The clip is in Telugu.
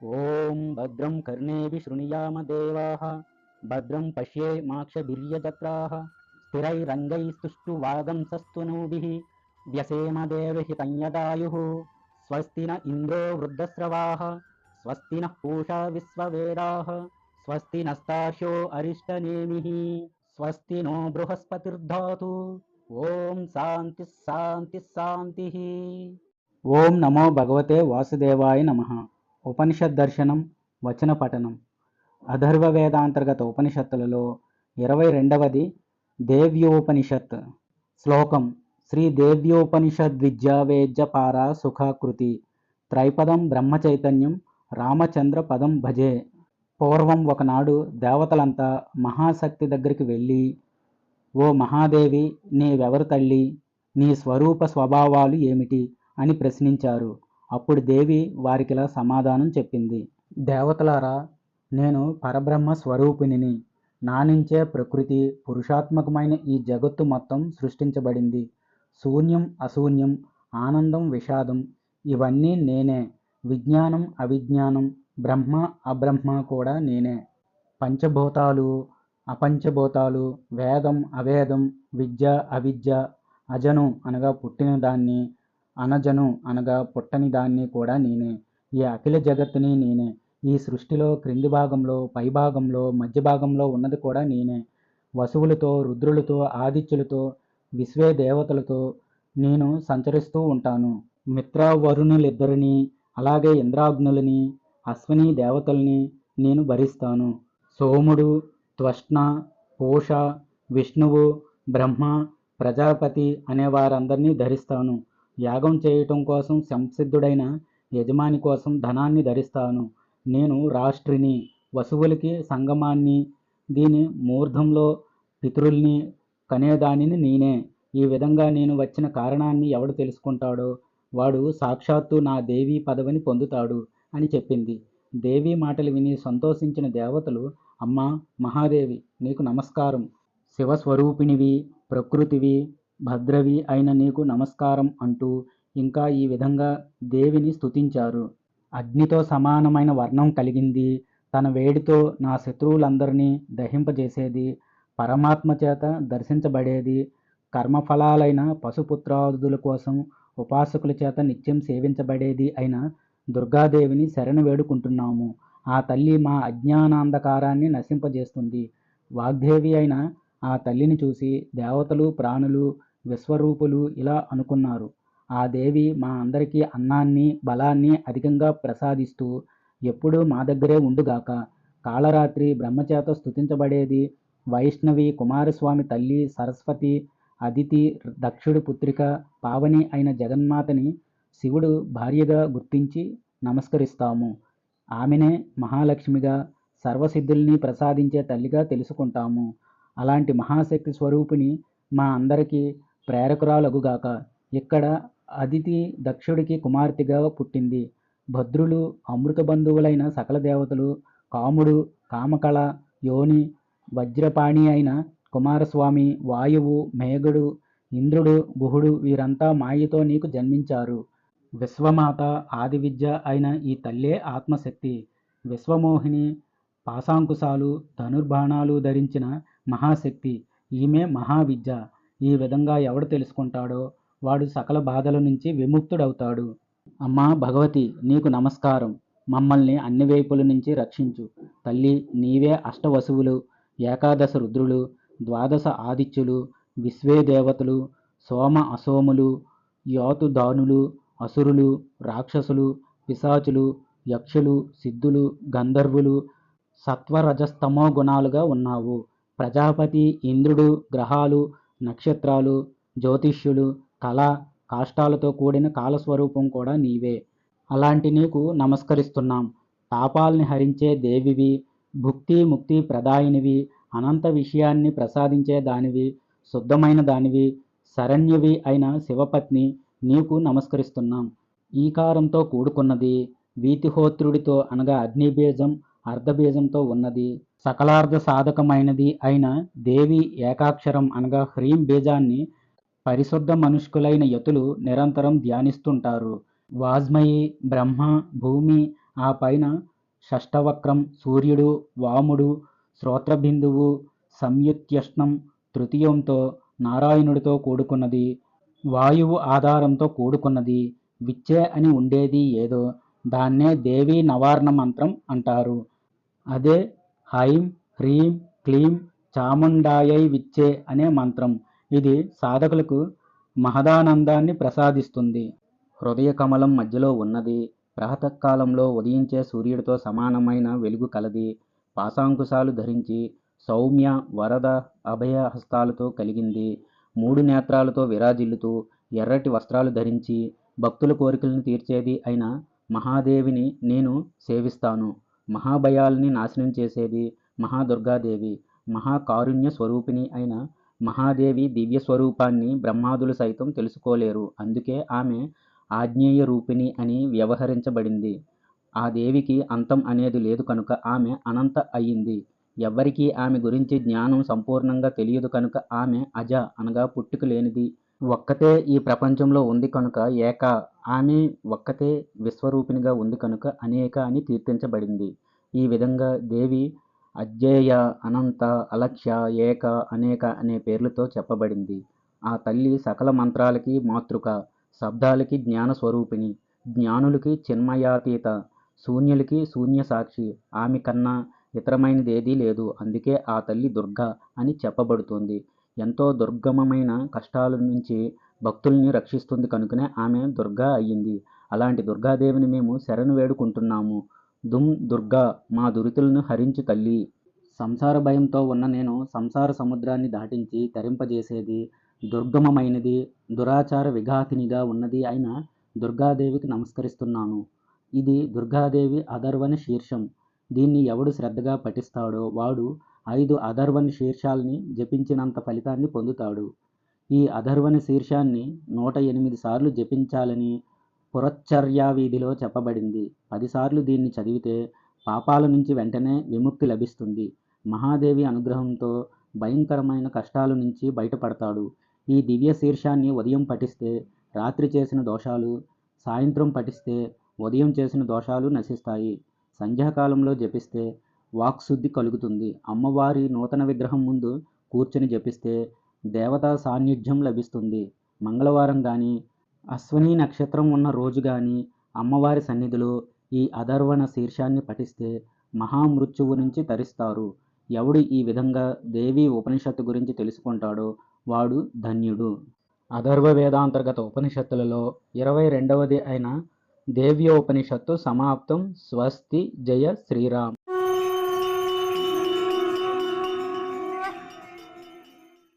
ఓం భద్రం కర్ణేభిः శృణుయామ దేవాः భద్రం పశ్యేమాక్షభిర్యజత్రాः స్థిరైరంగైస్తుష్టువాగంసస్తనూభిः వ్యసేమ దేవహిतं యదాయుः స్వస్తి న ఇంద్రో వృద్ధశ్రవాः స్వస్తి నః పూషా విశ్వవేదాः స్వస్తి నస్తార్క్ష్యో అరిష్టనేమిः స్వస్తి నో బృహస్పతిర్దధాతు. ఓం శాంతి శాంతి శాంతి. ఓం నమో భగవతే వాసుదేవాయ నమః. ఉపనిషద్ దర్శనం వచన పఠనం. అథర్వ వేదాంతర్గత ఉపనిషత్తులలో 22వది దేవ్యోపనిషత్. శ్లోకం: శ్రీ దేవ్యోపనిషద్విద్యావేద్య పారా సుఖాకృతి త్రైపదం బ్రహ్మచైతన్యం రామచంద్ర పదం భజే. పూర్వం ఒకనాడు దేవతలంతా మహాశక్తి దగ్గరికి వెళ్ళి, ఓ మహాదేవి, నీవెవరు తల్లి, నీ స్వరూప స్వభావాలు ఏమిటి అని ప్రశ్నించారు. అప్పుడు దేవి వారికిలా సమాధానం చెప్పింది: దేవతలారా, నేను పరబ్రహ్మ స్వరూపిణిని. నా నుంచే ప్రకృతి పురుషాత్మకమైన ఈ జగత్తు మొత్తం సృష్టించబడింది. శూన్యం అశూన్యం, ఆనందం విషాదం ఇవన్నీ నేనే. విజ్ఞానం అవిజ్ఞానం, బ్రహ్మ అబ్రహ్మ కూడా నేనే. పంచభూతాలు అపంచభూతాలు, వేదం అవేదం, విద్య అవిద్య, అజను అనగా పుట్టిన దాన్ని, అనజను అనగా పుట్టని దాన్ని కూడా నేనే. ఈ అఖిల జగత్తుని నేనే. ఈ సృష్టిలో క్రింది భాగంలో, పై భాగంలో, మధ్య భాగంలో ఉన్నది కూడా నేనే. వసువులతో, రుద్రులతో, ఆదిత్యులతో, విశ్వే దేవతలతో నేను సంచరిస్తూ ఉంటాను. మిత్ర వరుణులిద్దరిని, అలాగే ఇంద్రాగ్నులని, అశ్విని దేవతల్ని నేను భరిస్తాను. సోముడు, త్వష్ణ, పూష, విష్ణువు, బ్రహ్మ, ప్రజాపతి అనే వారందరినీ ధరిస్తాను. యాగం చేయటం కోసం సంసిద్ధుడైన యజమాని కోసం ధనాన్ని ధరిస్తాను. నేను రాష్ట్రిని, వసువులకి సంగమాన్ని, దీని మూర్ధంలో పితరుల్ని కనేదానిని నేనే. ఈ విధంగా నేను వచ్చిన కారణాన్ని ఎవడు తెలుసుకుంటాడో వాడు సాక్షాత్తు నా దేవీ పదవిని పొందుతాడు అని చెప్పింది. దేవీ మాటలు విని సంతోషించిన దేవతలు, అమ్మా మహాదేవి, నీకు నమస్కారం. శివస్వరూపిణివి, ప్రకృతివి, భద్రవి అయిన నీకు నమస్కారం అంటూ ఇంకా ఈ విధంగా దేవిని స్తుతించారు. అగ్నితో సమానమైన వర్ణం కలిగింది, తన వేడితో నా శత్రువులందరినీ దహింపజేసేది, పరమాత్మ చేత దర్శించబడేది, కర్మఫలాలైన పశుపుత్రాదుల కోసం ఉపాసకుల చేత నిత్యం సేవించబడేది అయిన దుర్గాదేవిని శరణు వేడుకుంటున్నాము. ఆ తల్లి మా అజ్ఞానాంధకారాన్ని నశింపజేస్తుంది. వాగ్దేవి అయిన ఆ తల్లిని చూసి దేవతలు, ప్రాణులు, విశ్వరూపులు ఇలా అనుకున్నారు: ఆ దేవి మా అందరికీ అన్నాన్ని, బలాన్ని అధికంగా ప్రసాదిస్తూ ఎప్పుడూ మా దగ్గరే ఉండుగాక. కాళరాత్రి బ్రహ్మచేత స్తుతించబడేది, వైష్ణవి, కుమారస్వామి తల్లి, సరస్వతి, అదితి, దక్షుడి పుత్రిక, పావని అయిన జగన్మాతని శివుడు భార్యగా గుర్తించి నమస్కరిస్తాము. ఆమెనే మహాలక్ష్మిగా, సర్వసిద్ధుల్ని ప్రసాదించే తల్లిగా తెలుసుకుంటాము. అలాంటి మహాశక్తి స్వరూపిణి మా అందరికీ ప్రేరకురాలగుగాక. ఇక్కడ అదితి దక్షుడికి కుమార్తెగా పుట్టింది. భద్రులు, అమృత బంధువులైన సకల దేవతలు, కాముడు, కామకళ, యోని, వజ్రపాణి అయిన కుమారస్వామి, వాయువు, మేఘుడు, ఇంద్రుడు, గుహుడు వీరంతా మాయతో నీకు జన్మించారు. విశ్వమాత, ఆది విద్య అయిన ఈ తల్లే ఆత్మశక్తి. విశ్వమోహిని, పాశాంకుశాలు, ధనుర్బాణాలు ధరించిన మహాశక్తి. ఈమె మహావిద్య. ఈ విధంగా ఎవడు తెలుసుకుంటాడో వాడు సకల బాధల నుంచి విముక్తుడవుతాడు. అమ్మా భగవతి, నీకు నమస్కారం. మమ్మల్ని అన్ని వైపుల నుంచి రక్షించు. తల్లి, నీవే అష్టవసువులు, ఏకాదశ రుద్రులు, ద్వాదశ ఆదిత్యులు, విశ్వే దేవతలు, సోమ అసోములు, యాతుదానులు, అసురులు, రాక్షసులు, పిశాచులు, యక్షులు, సిద్ధులు, గంధర్వులు, సత్వరజస్తమో గుణాలుగా ఉన్నావు. ప్రజాపతి, ఇంద్రుడు, గ్రహాలు, నక్షత్రాలు, జ్యోతిష్యులు, కళ, కాష్టాలతో కూడిన కాలస్వరూపం కూడా నీవే. అలాంటి నీకు నమస్కరిస్తున్నాం. పాపాల్ని హరించే దేవివి, భుక్తి ముక్తి ప్రదాయినివి, అనంత విషయాన్ని ప్రసాదించే దానివి, శుద్ధమైన దానివి, శరణ్యవి అయిన శివపత్ని నీకు నమస్కరిస్తున్నాం. ఈకారంతో కూడుకున్నది, వీతిహోత్రుడితో అనగా అగ్నిబీజం, అర్ధబీజంతో ఉన్నది, సకలార్ధ సాధకమైనది అయిన దేవి ఏకాక్షరం అనగా హ్రీం బీజాన్ని పరిశుద్ధ మనుష్కులైన యతులు నిరంతరం ధ్యానిస్తుంటారు. వాజ్మయి, బ్రహ్మ, భూమి ఆ పైన షష్టవక్రం, సూర్యుడు, వాముడు, శ్రోత్రబిందువు, సంయుత్యష్ణం, తృతీయంతో నారాయణుడితో కూడుకున్నది, వాయువు ఆధారంతో కూడుకున్నది, విచ్చే అని ఉండేది ఏదో దాన్నే దేవీ నవార్ణ మంత్రం అంటారు. అదే హైం హ్రీం క్లీం చాముండాయై విచ్చే అనే మంత్రం. ఇది సాధకులకు మహదానందాన్ని ప్రసాదిస్తుంది. హృదయ కమలం మధ్యలో ఉన్నది. ప్రాతకాలంలో ఉదయించే సూర్యుడితో సమానమైన వెలుగు కలది. పాశాంకుశాలు ధరించి సౌమ్య వరద అభయ హస్తాలతో కలిగింది. 3 నేత్రాలతో విరాజిల్లుతూ ఎర్రటి వస్త్రాలు ధరించి భక్తుల కోరికలను తీర్చేది అయిన మహాదేవిని నేను సేవిస్తాను. మహాభయాల్ని నాశనం చేసేది మహాదుర్గాదేవి. మహాకారుణ్య స్వరూపిణి అయిన మహాదేవి దివ్య స్వరూపాన్ని బ్రహ్మాదులు సైతం తెలుసుకోలేరు. అందుకే ఆమె ఆజ్ఞేయ రూపిణి అని వ్యవహరించబడింది. ఆ దేవికి అంతం అనేది లేదు కనుక ఆమె అనంత అయ్యింది. ఎవ్వరికీ ఆమె గురించి జ్ఞానం సంపూర్ణంగా తెలియదు కనుక ఆమె అజ అనగా పుట్టుక లేనిది. ఒక్కతే ఈ ప్రపంచంలో ఉంది కనుక ఏక. ఆమె ఒక్కతే విశ్వరూపిణిగా ఉంది కనుక అనేక అని కీర్తించబడింది. ఈ విధంగా దేవి అజ్ఞేయ, అనంత, అలక్ష్య, ఏక, అనేక అనే పేర్లతో చెప్పబడింది. ఆ తల్లి సకల మంత్రాలకి మాతృక, శబ్దాలకి జ్ఞాన స్వరూపిణి, జ్ఞానులకి చిన్మయాతీత, శూన్యులకి శూన్య సాక్షి. ఆమె కన్నా ఇతరమైనదేదీ లేదు. అందుకే ఆ తల్లి దుర్గా అని చెప్పబడుతుంది. ఎంతో దుర్గమమైన కష్టాల నుంచి భక్తుల్ని రక్షిస్తుంది కనుకనే ఆమె దుర్గా అయ్యింది. అలాంటి దుర్గాదేవిని మేము శరణు వేడుకుంటున్నాము. దుమ్ దుర్గా, మా దురితులను హరించు తల్లి. సంసార భయంతో ఉన్న నేను సంసార సముద్రాన్ని దాటించి తరింపజేసేది, దుర్గమమైనది, దురాచార విఘాతినిగా ఉన్నది అయిన దుర్గాదేవికి నమస్కరిస్తున్నాను. ఇది దుర్గాదేవి అధర్వణ శీర్షం. దీన్ని ఎవడు శ్రద్ధగా పఠిస్తాడో వాడు 5 అధర్వణ శీర్షాల్ని జపించినంత ఫలితాన్ని పొందుతాడు. ఈ అధర్వణ శీర్షాన్ని 108 సార్లు జపించాలని పురశ్చర్యావీధిలో చెప్పబడింది. 10 సార్లు దీన్ని చదివితే పాపాల నుంచి వెంటనే విముక్తి లభిస్తుంది. మహాదేవి అనుగ్రహంతో భయంకరమైన కష్టాల నుంచి బయటపడతాడు. ఈ దివ్య శీర్షాన్ని ఉదయం పఠిస్తే రాత్రి చేసిన దోషాలు, సాయంత్రం పఠిస్తే ఉదయం చేసిన దోషాలు నశిస్తాయి. సంధ్యాకాలంలో జపిస్తే వాక్శుద్ధి కలుగుతుంది. అమ్మవారి నూతన విగ్రహం ముందు కూర్చొని జపిస్తే దేవతా సాన్నిధ్యం లభిస్తుంది. మంగళవారం కానీ, అశ్విని నక్షత్రం ఉన్న రోజు కానీ అమ్మవారి సన్నిధిలో ఈ అధర్వణ శీర్షాన్ని పఠిస్తే మహామృత్యువు నుంచి తరిస్తారు. ఎవడు ఈ విధంగా దేవి ఉపనిషత్తు గురించి తెలుసుకుంటాడో వాడు ధన్యుడు. అథర్వ వేదాంతర్గత ఉపనిషత్తులలో 22వది అయిన దేవ్యోపనిషత్తు సమాప్తం. స్వస్తి. జయ శ్రీరామ్.